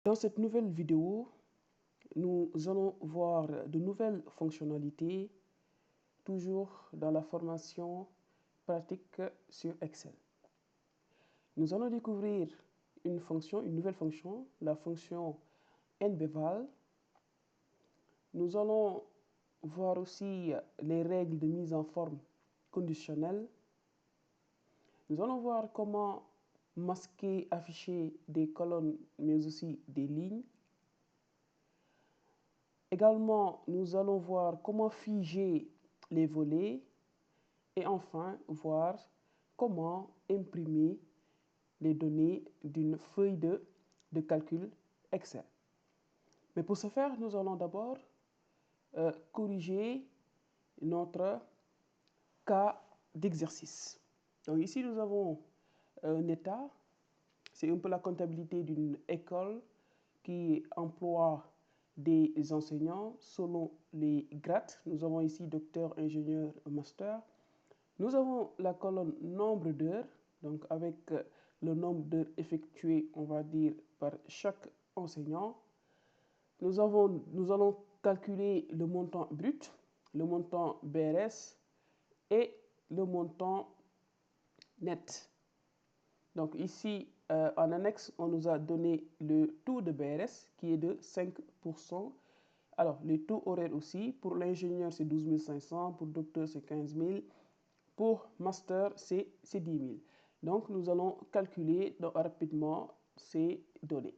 Dans cette nouvelle vidéo, nous allons voir de nouvelles fonctionnalités, toujours dans la formation pratique sur Excel. Nous allons découvrir une nouvelle fonction, la fonction NBVAL. Nous allons voir aussi les règles de mise en forme conditionnelle. Nous allons voir comment masquer, afficher des colonnes, mais aussi des lignes. Également, nous allons voir comment figer les volets et enfin voir comment imprimer les données d'une feuille de calcul Excel. Mais pour ce faire, nous allons d'abord corriger notre cas d'exercice. Donc ici, nous avons un état. C'est un peu la comptabilité d'une école qui emploie des enseignants selon les grades. Nous avons ici docteur, ingénieur, master. Nous avons la colonne nombre d'heures, donc avec le nombre d'heures effectuées, on va dire, par chaque enseignant. Nous allons calculer le montant brut, le montant BRS et le montant net. Donc ici, en annexe, on nous a donné le taux de BRS qui est de 5%. Alors, les taux horaires aussi. Pour l'ingénieur, c'est 12 500. Pour docteur, c'est 15 000. Pour master, c'est 10 000. Donc, nous allons calculer rapidement ces données.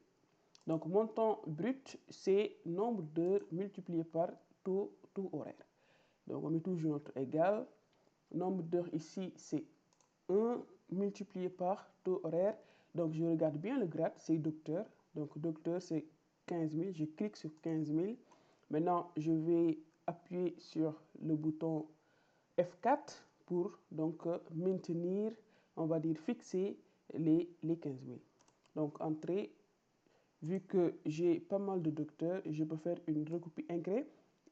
Donc, montant brut, c'est nombre d'heures multiplié par taux horaire. Donc, on met toujours notre égal. Nombre d'heures ici, c'est 1 multiplié par taux horaire. Donc, je regarde bien le grade, c'est docteur. Donc, docteur, c'est 15 000. Je clique sur 15 000. Maintenant, je vais appuyer sur le bouton F4 pour donc maintenir, on va dire fixer les 15 000. Donc, entrée. Vu que j'ai pas mal de docteurs, je peux faire une recopie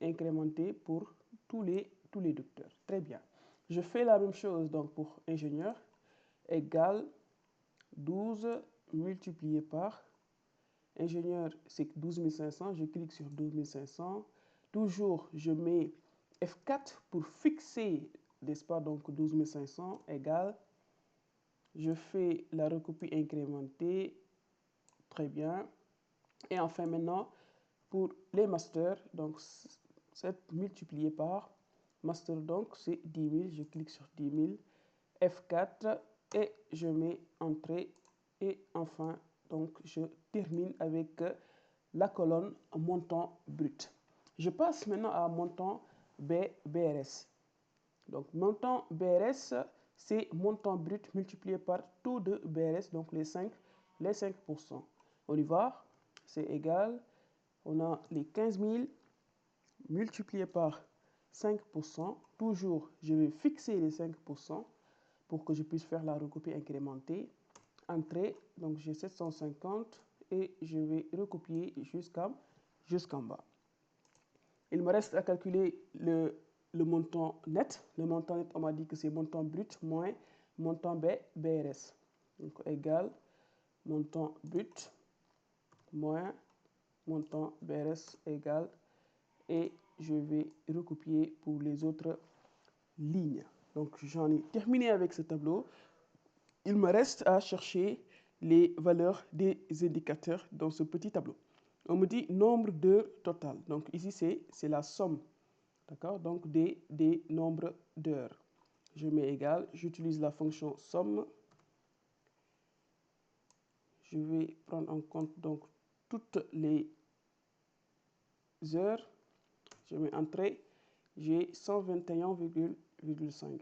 incrémentée pour tous les docteurs. Très bien. Je fais la même chose donc pour ingénieur égale 12 multiplié par ingénieur, c'est 12 500. Je clique sur 12 500. Toujours, je mets F4 pour fixer, n'est-ce pas, donc 12 500 égale. Je fais la recopie incrémentée. Très bien. Et enfin, maintenant, pour les masters, donc 7 multiplié par master, donc c'est 10 000. Je clique sur 10 000. F4 et je mets entrée. Et enfin, donc je termine avec la colonne montant brut. Je passe maintenant à montant BRS. Donc montant BRS, c'est montant brut multiplié par taux de BRS, donc les 5%. On y va, c'est égal. On a les 15 000 multiplié par 5%. Toujours, je vais fixer les 5% pour que je puisse faire la recopie incrémentée. Entrée, donc j'ai 750 et je vais recopier jusqu'en bas. Il me reste à calculer le montant net. Le montant net, on m'a dit que c'est montant brut moins montant BRS. Donc égal montant brut moins montant BRS égal. Et je vais recopier pour les autres lignes. Donc j'en ai terminé avec ce tableau. Il me reste à chercher les valeurs des indicateurs dans ce petit tableau. On me dit nombre d'heures total. Donc ici, c'est la somme. D'accord? Donc des nombres d'heures. Je mets égal. J'utilise la fonction somme. Je vais prendre en compte donc toutes les heures. Je mets entrée. J'ai 121,5.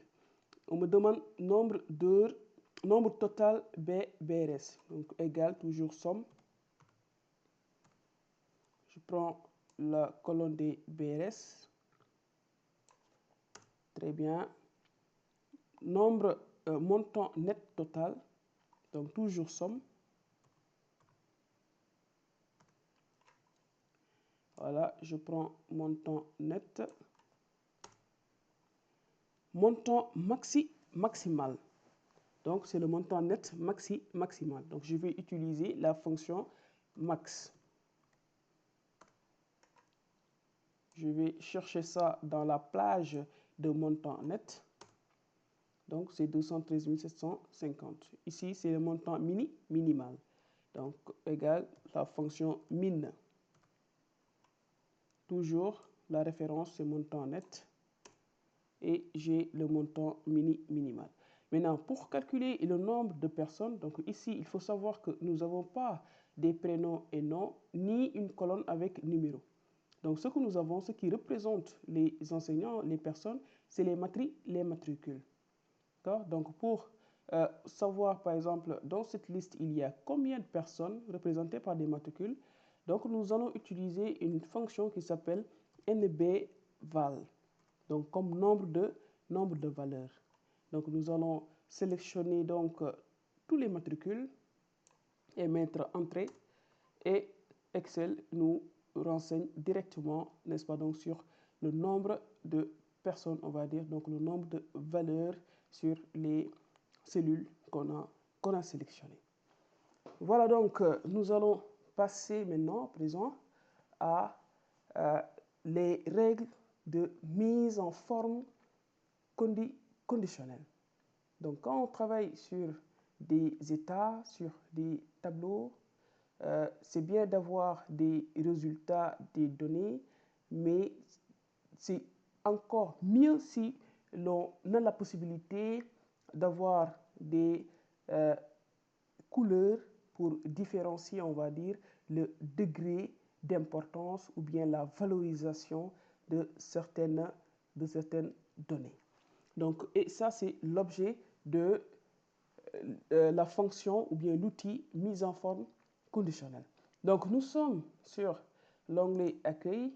On me demande nombre d'heures. Nombre total BRS, donc égal, toujours somme. Je prends la colonne des BRS. Très bien. Nombre, montant net total, donc toujours somme. Voilà, je prends montant net. Montant maximal. Donc, c'est le montant net maximal. Donc, je vais utiliser la fonction max. je vais chercher ça dans la plage de montant net. Donc, c'est 213 750. Ici, c'est le montant minimal. Donc, égal la fonction min. Toujours, la référence, c'est montant net. Et j'ai le montant minimal. Maintenant, pour calculer le nombre de personnes, donc ici, il faut savoir que nous n'avons pas des prénoms et noms, ni une colonne avec numéro. Donc, ce que nous avons, ce qui représente les enseignants, les personnes, c'est les matricules. Donc, pour savoir, par exemple, dans cette liste, il y a combien de personnes représentées par des matricules, donc nous allons utiliser une fonction qui s'appelle nbval, donc comme nombre de valeurs. Donc, nous allons sélectionner donc tous les matricules et mettre entrée, et Excel nous renseigne directement, n'est-ce pas, donc sur le nombre de personnes, on va dire, donc le nombre de valeurs sur les cellules qu'on a sélectionnées. Voilà, donc nous allons passer maintenant, à présent, à les règles de mise en forme conditionnelle. Donc, quand on travaille sur des états, sur des tableaux, c'est bien d'avoir des résultats des données, mais c'est encore mieux si l'on a la possibilité d'avoir des couleurs pour différencier, on va dire, le degré d'importance ou bien la valorisation de certaines données. Donc, et ça, c'est l'objet de la fonction ou bien l'outil mise en forme conditionnelle. Donc, nous sommes sur l'onglet Accueil.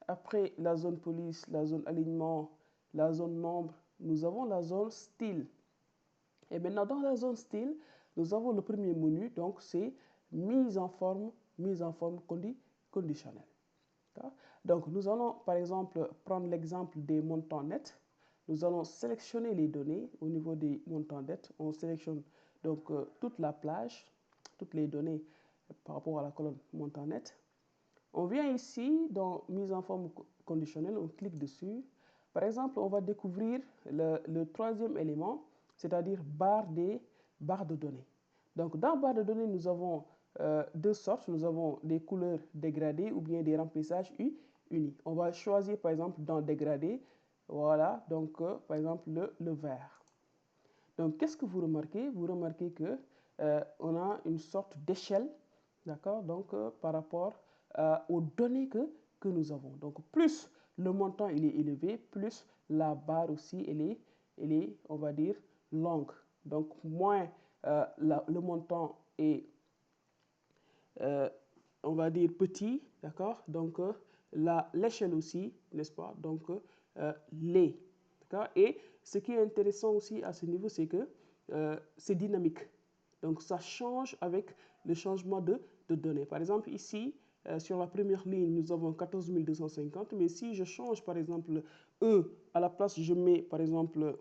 Après la zone police, la zone alignement, la zone nombre, nous avons la zone style. Et maintenant, dans la zone style, nous avons le premier menu, donc c'est mise en forme conditionnelle. Donc, nous allons, par exemple, prendre l'exemple des montants nets. Nous allons sélectionner les données au niveau des montants nets. On sélectionne donc toute la plage, toutes les données par rapport à la colonne montant net. On vient ici dans mise en forme conditionnelle, on clique dessus. Par exemple, on va découvrir le troisième élément, c'est-à-dire barre de données. Donc, dans barre de données, nous avons deux sortes. Nous avons des couleurs dégradées ou bien des remplissages unis. On va choisir, par exemple, dans dégradé, voilà, donc par exemple le vert. Donc, qu'est-ce que vous remarquez? Vous remarquez que on a une sorte d'échelle, d'accord, donc par rapport aux données que nous avons. Donc, plus le montant il est élevé, plus la barre aussi elle est, on va dire, longue. Donc, moins le montant est, on va dire, petit, d'accord. Donc, l'échelle aussi, n'est-ce pas. Donc, l'est, d'accord. Et ce qui est intéressant aussi à ce niveau, c'est que c'est dynamique. Donc, ça change avec le changement de données. Par exemple, ici, sur la première ligne, nous avons 14 250, mais si je change, par exemple, E, à la place, je mets, par exemple,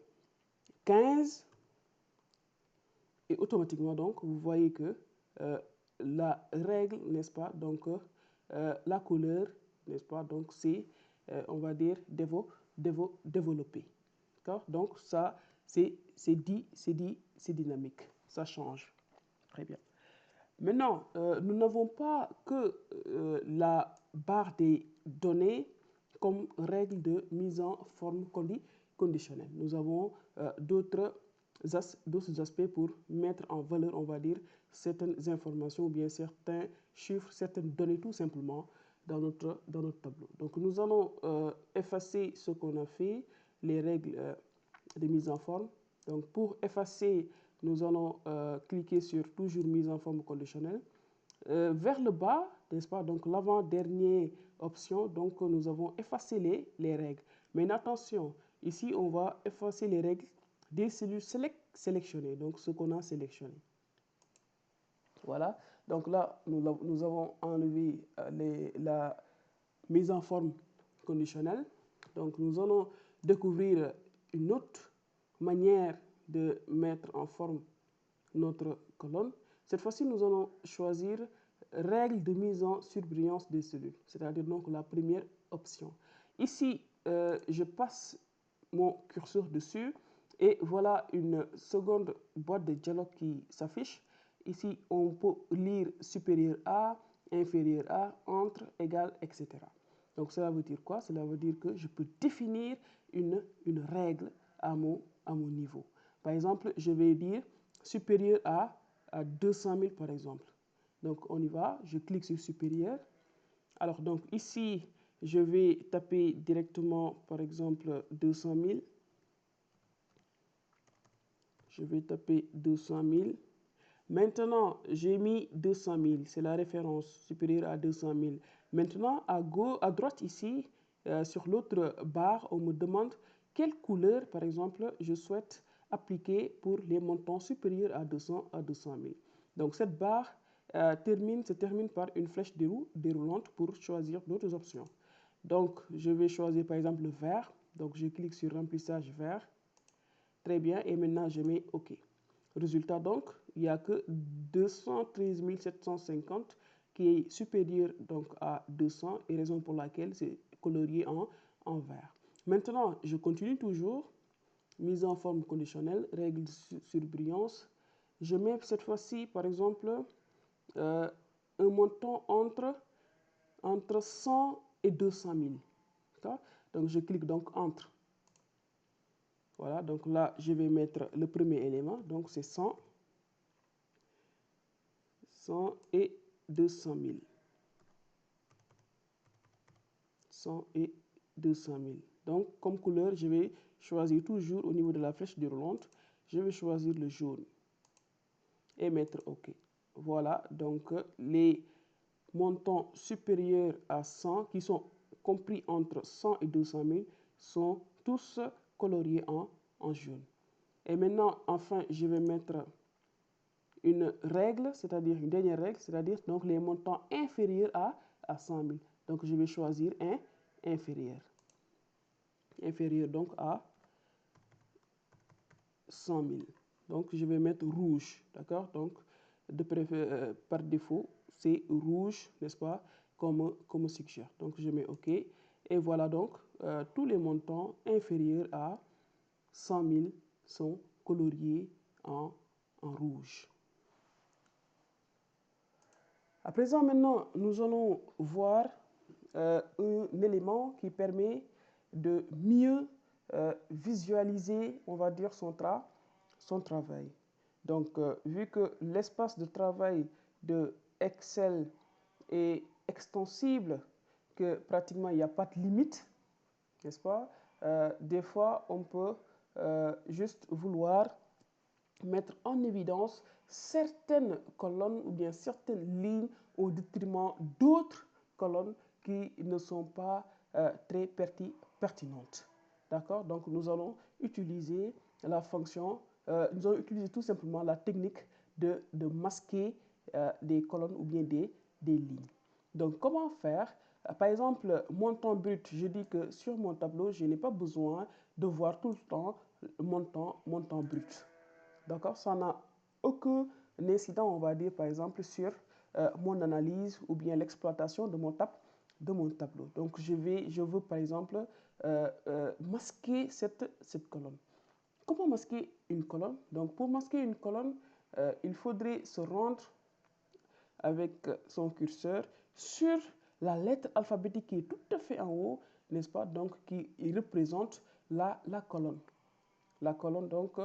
15, et automatiquement, donc, vous voyez que la règle, n'est-ce pas, donc, la couleur, n'est-ce pas, donc, c'est, on va dire, développé. D'accord? Donc, ça, c'est dynamique. Ça change. Très bien. Maintenant, nous n'avons pas que la barre des données comme règle de mise en forme conditionnelle. Nous avons d'autres aspects pour mettre en valeur, on va dire, certaines informations ou bien certains chiffres, certaines données tout simplement dans notre tableau. Donc, nous allons effacer ce qu'on a fait, les règles de mise en forme. Donc, pour effacer, nous allons cliquer sur toujours mise en forme conditionnelle. Vers le bas, n'est-ce pas, donc l'avant-dernière option, donc nous avons effacé les règles. Mais attention, ici on va effacer les règles des cellules sélectionnées, donc ce qu'on a sélectionné. Voilà, donc là nous avons enlevé la mise en forme conditionnelle. Donc nous allons découvrir une autre manière de mettre en forme notre colonne. Cette fois-ci, nous allons choisir règle de mise en surbrillance des cellules, c'est-à-dire donc la première option. Ici, je passe mon curseur dessus et voilà une seconde boîte de dialogue qui s'affiche. Ici, on peut lire supérieur à, inférieur à, entre, égal, etc. Donc, cela veut dire quoi? Cela veut dire que je peux définir une règle à mon niveau. Par exemple, je vais dire supérieur à 200 000 par exemple. Donc, on y va. Je clique sur supérieur. Alors, donc ici, je vais taper directement, par exemple, 200 000. Je vais taper 200 000. Maintenant, j'ai mis 200 000. C'est la référence supérieure à 200 000. Maintenant, à droite ici, sur l'autre barre, on me demande quelle couleur, par exemple, je souhaite appliquer pour les montants supérieurs à 200 000. Donc, cette barre se termine par une flèche déroulante pour choisir d'autres options. Donc, je vais choisir, par exemple, le vert. Donc, je clique sur remplissage vert. Très bien. Et maintenant, je mets OK. Résultat donc, il n'y a que 213 750 qui est supérieur donc à 200 et raison pour laquelle c'est colorié en vert. Maintenant, je continue toujours. Mise en forme conditionnelle, règle de surbrillance. Je mets cette fois-ci, par exemple, un montant entre 100 et 200 000. Donc, je clique donc entre. Voilà, donc là, je vais mettre le premier élément, donc c'est 100 et 200 000. 100 et 200 000. Donc, comme couleur, je vais choisir toujours au niveau de la flèche déroulante, je vais choisir le jaune et mettre OK. Voilà, donc les montants supérieurs à 100, qui sont compris entre 100 et 200 000, sont tous coloriés en jaune. Et maintenant, enfin, je vais mettre une règle, c'est-à-dire une dernière règle, c'est-à-dire donc les montants inférieurs à 100 000. Donc, je vais choisir un inférieur. Inférieur donc à 100 000. Donc, je vais mettre rouge, d'accord? Donc, par défaut, c'est rouge, n'est-ce pas, comme suggère. Donc, je mets OK. Et voilà donc, tous les montants inférieurs à 100 000 sont coloriés en rouge. À présent, maintenant, nous allons voir un élément qui permet de mieux visualiser, on va dire, son travail. Donc, vu que l'espace de travail de Excel est extensible, que pratiquement il n'y a pas de limite, n'est-ce pas? Des fois, on peut juste vouloir mettre en évidence certaines colonnes ou bien certaines lignes au détriment d'autres colonnes qui ne sont pas très pertinentes. D'accord? Donc, nous allons utiliser la fonction, nous allons utiliser tout simplement la technique de masquer des colonnes ou bien des lignes. Donc, comment faire? Par exemple, montant brut, je dis que sur mon tableau, je n'ai pas besoin de voir tout le temps montant brut. D'accord? Ça n'a aucun incident, on va dire, par exemple, sur mon analyse ou bien l'exploitation de mon tableau. Donc, je veux, par exemple, masquer cette colonne. Comment masquer une colonne? Donc, pour masquer une colonne, il faudrait se rendre avec son curseur sur la lettre alphabétique qui est tout à fait en haut, n'est-ce pas? Donc, qui représente la colonne. La colonne, donc,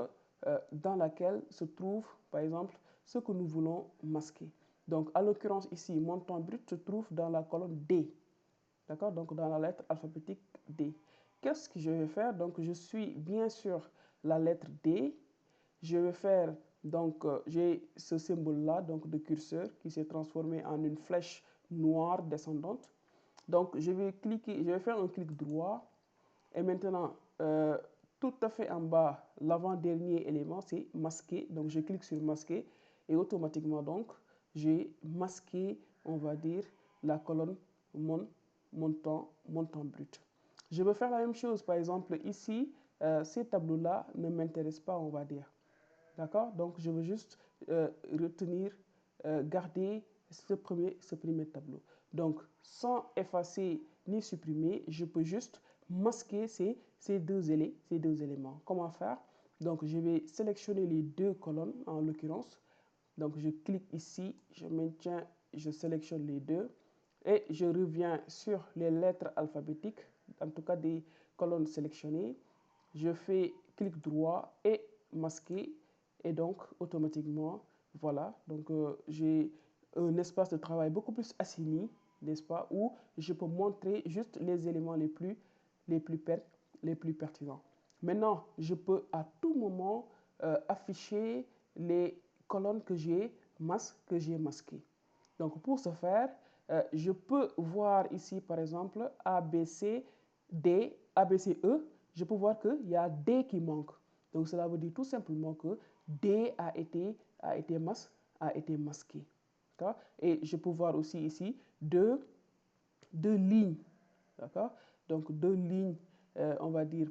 dans laquelle se trouve, par exemple, ce que nous voulons masquer. Donc, à l'occurrence, ici, montant brut se trouve dans la colonne D. D'accord? Donc, dans la lettre alphabétique D. Qu'est-ce que je vais faire? Donc, je suis bien sûr la lettre D. Je vais faire, donc, j'ai ce symbole-là, donc, de curseur qui s'est transformé en une flèche noire descendante. Donc, je vais faire un clic droit. Et maintenant, tout à fait en bas, l'avant-dernier élément, c'est masquer. Donc, je clique sur masquer et automatiquement, donc, j'ai masqué, on va dire, la colonne montant brut. Je veux faire la même chose, par exemple, ici, ces tableaux-là ne m'intéressent pas, on va dire. D'accord? Donc, je veux juste retenir, garder ce premier tableau. Donc, sans effacer ni supprimer, je peux juste masquer ces deux éléments. Comment faire? Donc, je vais sélectionner les deux colonnes en l'occurrence. Donc, je clique ici, je maintiens, je sélectionne les deux et je reviens sur les lettres alphabétiques, en tout cas des colonnes sélectionnées. Je fais clic droit et masquer et donc automatiquement, voilà, donc j'ai un espace de travail beaucoup plus assigné, n'est-ce pas, où je peux montrer juste les éléments les plus pertinents. Maintenant, je peux à tout moment afficher les colonnes que j'ai masquées. Donc, pour ce faire, je peux voir ici, par exemple, A, B, C, D, A, B, C, E. Je peux voir qu'il y a D qui manque. Donc, cela veut dire tout simplement que D a été masqué. Et je peux voir aussi ici deux lignes. D'accord? Donc, deux lignes, on va dire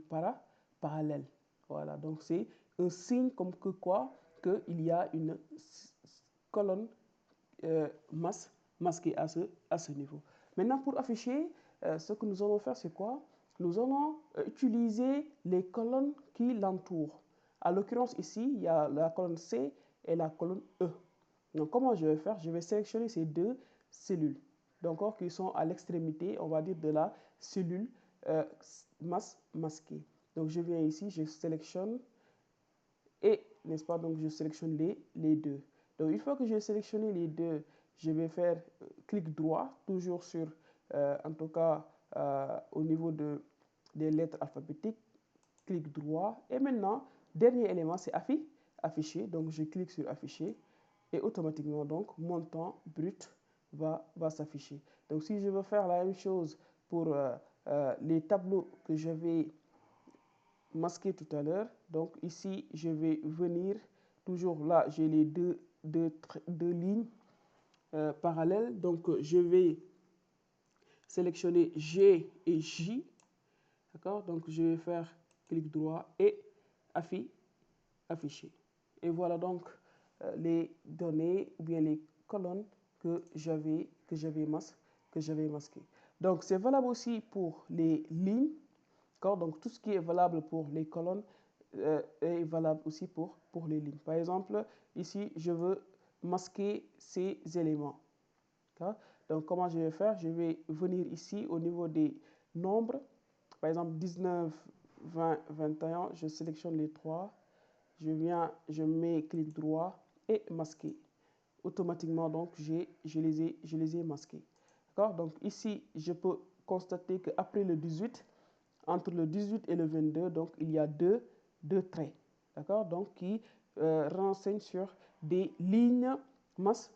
parallèles. Voilà, donc c'est un signe comme que quoi? Qu'il y a une colonne masquée à ce niveau. Maintenant, pour afficher, ce que nous allons faire, c'est quoi? Nous allons utiliser les colonnes qui l'entourent. À l'occurrence, ici, il y a la colonne C et la colonne E. Donc, comment je vais faire? Je vais sélectionner ces deux cellules, donc qui sont à l'extrémité, on va dire, de la cellule masquée. Donc, je viens ici, je sélectionne et, n'est-ce pas, donc je sélectionne les deux. Donc, une fois que j'ai sélectionné les deux, je vais faire clic droit, toujours sur, en tout cas, au niveau des lettres alphabétiques, clic droit. Et maintenant, dernier élément, c'est afficher. Donc, je clique sur afficher et automatiquement, donc, mon temps brut va s'afficher. Donc, si je veux faire la même chose pour les tableaux que j'avais masqués tout à l'heure, donc ici, je vais venir, toujours là, j'ai les deux lignes parallèles. Donc, je vais sélectionner G et J. D'accord? Donc, je vais faire clic droit et afficher. Et voilà donc les données ou bien les colonnes que j'avais masquées. Donc, c'est valable aussi pour les lignes. Donc, tout ce qui est valable pour les colonnes est valable aussi pour les lignes. Par exemple, ici, je veux masquer ces éléments. Donc, comment je vais faire? Je vais venir ici au niveau des nombres. Par exemple, 19, 20, 21, je sélectionne les trois. Je viens, je mets clic droit et masquer. Automatiquement, donc, je les ai masqués. D'accord? Donc, ici, je peux constater qu'après le 18, entre le 18 et le 22, donc, il y a deux traits. D'accord? Donc, qui renseignent sur des lignes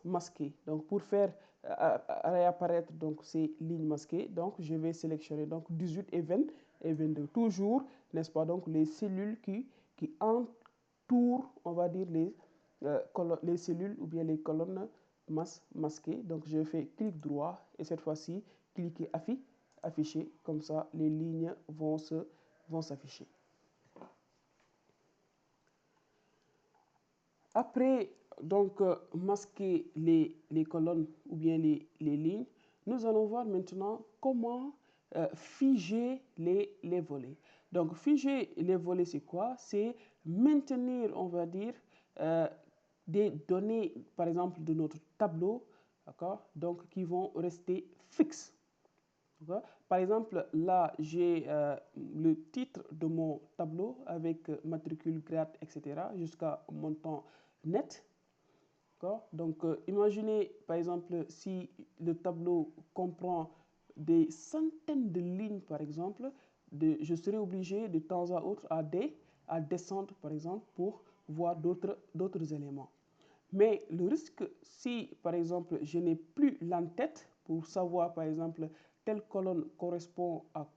masquées. Donc, pour faire réapparaître donc, ces lignes masquées, donc, je vais sélectionner donc, 18 et 22. Toujours, n'est-ce pas, donc, les cellules qui entourent, on va dire, les cellules ou bien les colonnes masquées. Donc, je fais clic droit et cette fois-ci, cliquer afficher. Comme ça, les lignes vont s'afficher. Après, donc, masquer les colonnes ou bien les lignes, nous allons voir maintenant comment figer les volets. Donc, figer les volets, c'est quoi? C'est maintenir, on va dire, des données, par exemple, de notre tableau, d'accord? Donc, qui vont rester fixes. Par exemple, là, j'ai le titre de mon tableau avec matricule, grade, etc. jusqu'à montant net. Donc, imaginez, par exemple, si le tableau comprend des centaines de lignes, par exemple, je serai obligé de temps à autre à descendre, par exemple, pour voir d'autres éléments. Mais le risque, si, par exemple, je n'ai plus l'en-tête pour savoir, par exemple, telle colonne correspond à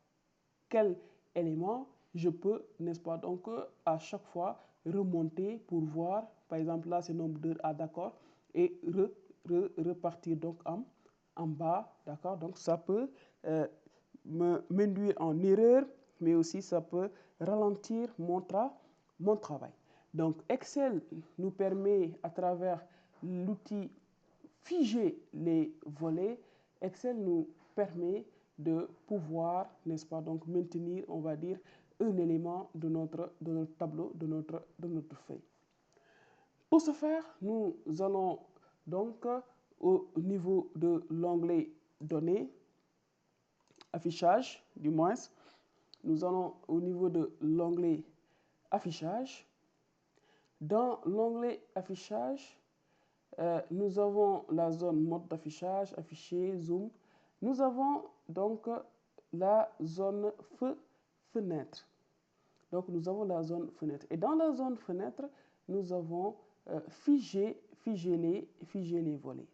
quel élément, je peux, n'est-ce pas, donc à chaque fois remonter pour voir, par exemple là c'est nombre d'heures, d'accord, et repartir donc en bas, d'accord. Donc ça peut m'induire en erreur, mais aussi ça peut ralentir mon travail. Donc Excel nous permet à travers l'outil figer les volets, Excel nous permet de pouvoir, n'est-ce pas, donc maintenir, on va dire, un élément de notre tableau, de notre feuille. Pour ce faire, nous allons donc au niveau de l'onglet Données, affichage du moins, nous allons au niveau de l'onglet Affichage. Dans l'onglet Affichage, nous avons la zone mode d'affichage, afficher, zoom. Nous avons donc la zone fenêtre. Donc nous avons la zone fenêtre. Et dans la zone fenêtre, nous avons figer les volets.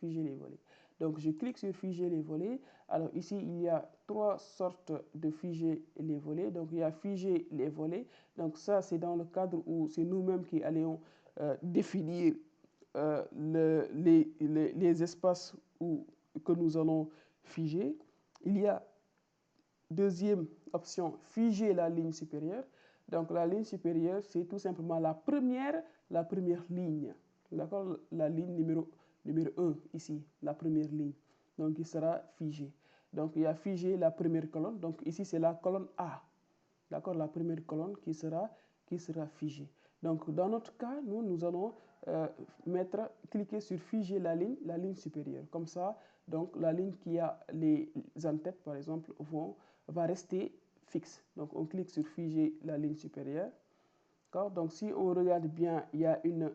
Figer les volets. Donc je clique sur figer les volets. Alors ici, il y a trois sortes de figer les volets. Donc il y a figer les volets. Donc ça, c'est dans le cadre où c'est nous-mêmes qui allons définir les espaces que nous allons figer. Il y a deuxième option, figer la ligne supérieure. Donc la ligne supérieure, c'est tout simplement la première ligne. D'accord? La ligne numéro 1 ici, la première ligne. Donc il sera figé. Donc il y a figé la première colonne. Donc ici, c'est la colonne A. D'accord? La première colonne qui sera figée. Donc dans notre cas, nous allons cliquer sur figer la ligne supérieure. Comme ça, donc la ligne qui a les en-têtes, par exemple, va rester fixe. Donc on clique sur figer la ligne supérieure. Donc si on regarde bien, il y a une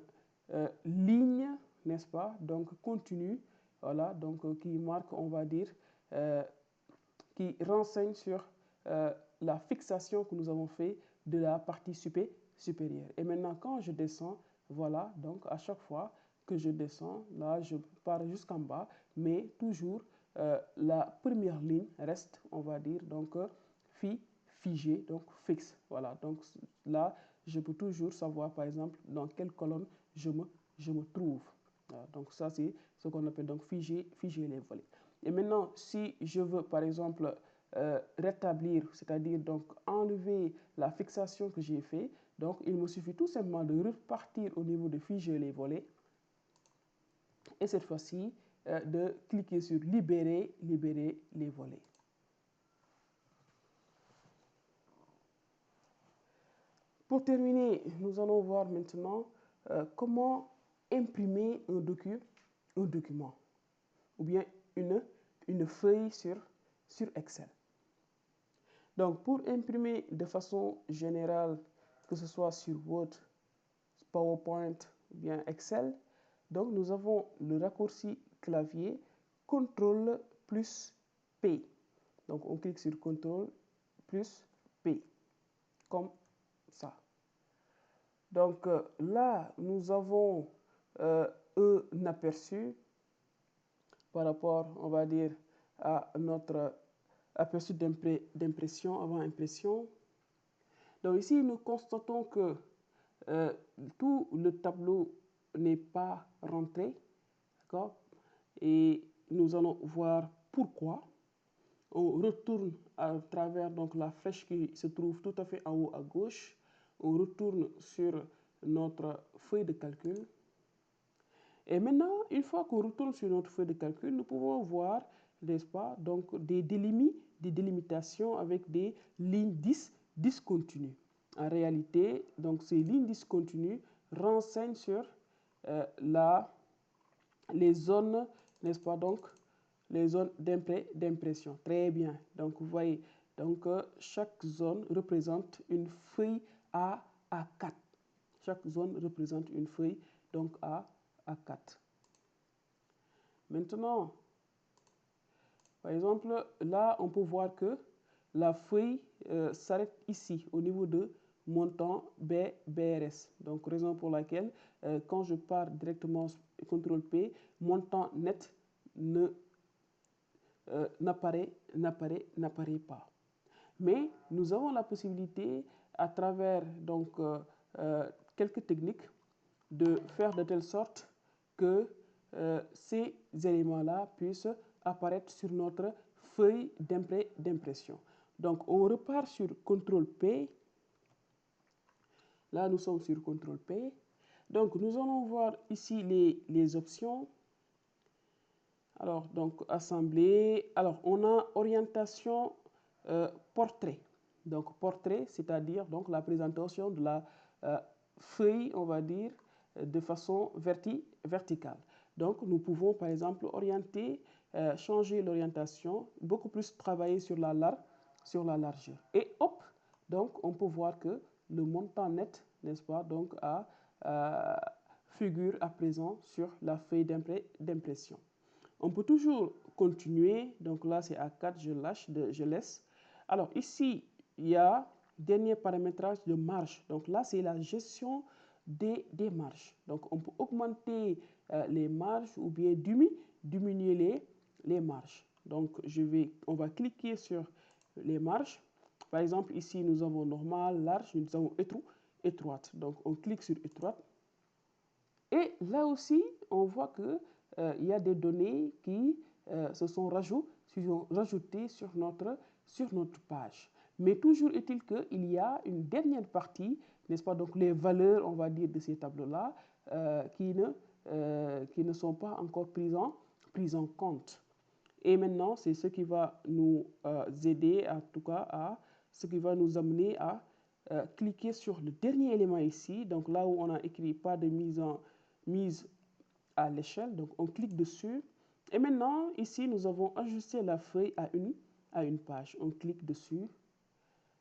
ligne, n'est-ce pas, donc continue, voilà, donc qui marque, on va dire, qui renseigne sur la fixation que nous avons fait de la partie supérieure. Et maintenant, quand je descends, voilà, donc à chaque fois que je descends, là, je pars jusqu'en bas, mais toujours la première ligne reste, on va dire, donc figée, donc fixe. Voilà, donc là, je peux toujours savoir, par exemple, dans quelle colonne je me trouve. Voilà, donc ça, c'est ce qu'on appelle donc figer les volets. Et maintenant, si je veux, par exemple, rétablir, c'est-à-dire donc enlever la fixation que j'ai fait, donc il me suffit tout simplement de repartir au niveau de figer les volets et cette fois-ci de cliquer sur libérer les volets. Pour terminer, nous allons voir maintenant comment imprimer un document ou bien une feuille sur Excel. Donc, pour imprimer de façon générale, que ce soit sur Word, PowerPoint ou bien Excel, donc nous avons le raccourci clavier CTRL plus P. Donc, on clique sur CTRL plus P, comme ça. Donc, là, nous avons un aperçu par rapport, on va dire, à notre aperçu d'impression, avant impression. Donc ici, nous constatons que tout le tableau n'est pas rentré, d'accord? Et nous allons voir pourquoi. On retourne à travers donc la flèche qui se trouve tout à fait en haut à gauche. On retourne sur notre feuille de calcul. Et maintenant, une fois qu'on retourne sur notre feuille de calcul, nous pouvons voir, n'est-ce pas, donc des délimitations avec des lignes discontinues. En réalité, donc ces lignes discontinues renseignent sur les zones, n'est-ce pas, donc les zones d'impression. Très bien. Donc vous voyez, donc chaque zone représente une feuille A4. Chaque zone représente une feuille donc A4. Maintenant, par exemple, là, on peut voir que la feuille s'arrête ici, au niveau de montant BRS. Donc, raison pour laquelle, quand je pars directement CTRL P, montant net n'apparaît pas. Mais nous avons la possibilité, à travers donc, quelques techniques, de faire de telle sorte que ces éléments-là puissent apparaître sur notre feuille d'impression. Donc, on repart sur CTRL P. Là, nous sommes sur CTRL P. Donc, nous allons voir ici les options. Alors, donc, assembler. Alors, on a orientation portrait. Donc, portrait, c'est-à-dire donc la présentation de la feuille, on va dire, de façon verticale. Donc, nous pouvons, par exemple, orienter, changer l'orientation, beaucoup plus travailler sur la largeur. Et hop, donc, on peut voir que le montant net, n'est-ce pas, donc, figure à présent sur la feuille d'impression. On peut toujours continuer. Donc là, c'est à 4, je laisse. Alors ici, il y a dernier paramétrage de marge. Donc là, c'est la gestion des marges. Donc on peut augmenter les marges ou bien diminuer les marges. Donc on va cliquer sur les marges. Par exemple, ici, nous avons normal, large, nous avons étroite. Donc on clique sur étroite. Et là aussi, on voit que il y a des données qui se sont rajoutées sur notre page. Mais toujours est-il qu'il y a une dernière partie, n'est-ce pas, donc les valeurs, on va dire, de ces tableaux-là, qui ne sont pas encore prises en compte. Et maintenant, c'est ce qui va nous aider, en tout cas, ce qui va nous amener à cliquer sur le dernier élément ici, donc là où on a écrit pas de mise à l'échelle, donc on clique dessus. Et maintenant, ici, nous avons ajusté la feuille à une page. On clique dessus.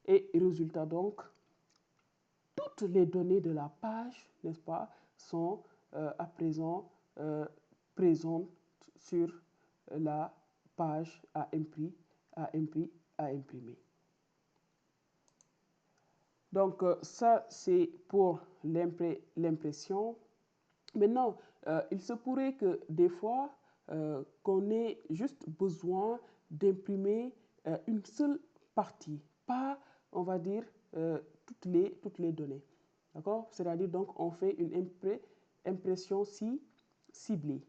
Et résultat, donc, toutes les données de la page, n'est-ce pas, sont à présent présentes sur la page à imprimer. Donc, ça, c'est pour l'impression. Maintenant, il se pourrait que des fois, qu'on ait juste besoin d'imprimer une seule partie, pas, on va dire, toutes les données. D'accord? C'est-à-dire, donc, on fait une impression ciblée.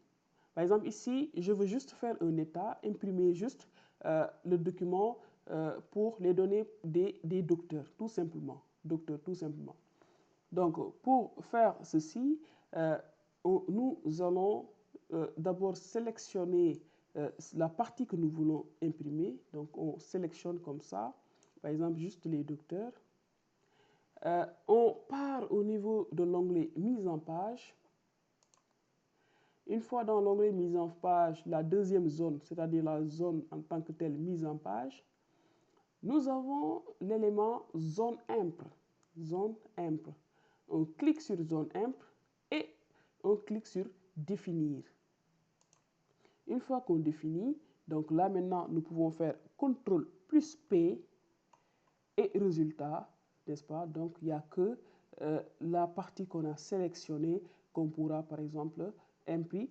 Par exemple, ici, je veux juste faire un état, imprimer juste le document pour les données des docteurs, tout simplement. Donc, pour faire ceci, nous allons d'abord sélectionner la partie que nous voulons imprimer. Donc, on sélectionne comme ça, par exemple, juste les docteurs. On part au niveau de l'onglet mise en page. Une fois dans l'onglet mise en page, la deuxième zone, c'est-à-dire la zone en tant que telle mise en page, nous avons l'élément zone impr. On clique sur zone impr et on clique sur définir. Une fois qu'on définit, donc là maintenant nous pouvons faire CTRL plus P et résultat, n'est-ce pas? Donc il n'y a que la partie qu'on a sélectionnée qu'on pourra par exemple imprimer.